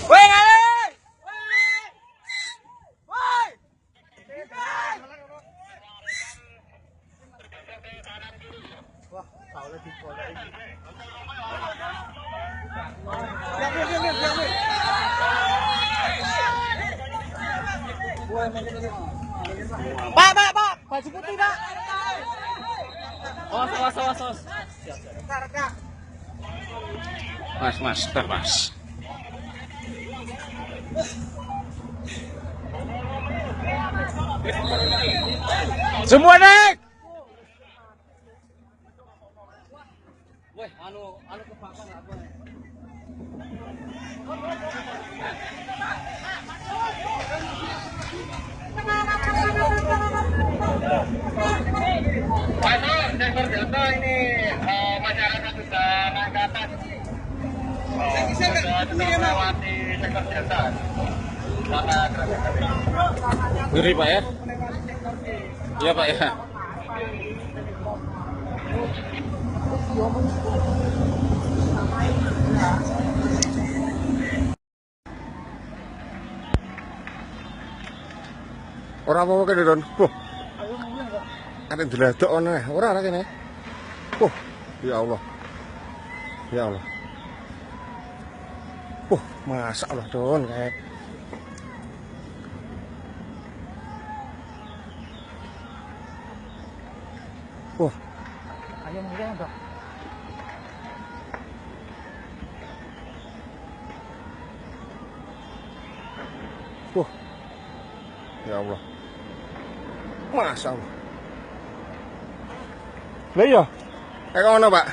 Woi, ngalih! Woi! Wah, kau lagi bola ini. Pak, baju putih, Pak. Awas. Siap. Mas, mas. Semua naik. Woi, anu kebakar apa? Masuk sektor jasa ini masyarakat sudah naik ke atas. Sudah melewati sektor jasa. Ngeri Pak ya? Iya Pak ya. Orang apa kene Don? Ada diledok ono ora ana kene. Ya Allah. Ya Allah. Masa Allah Don kayak. Ayo mulai dong. Ya Allah. Masya Allah. Lah iya. Kayak mana, Pak?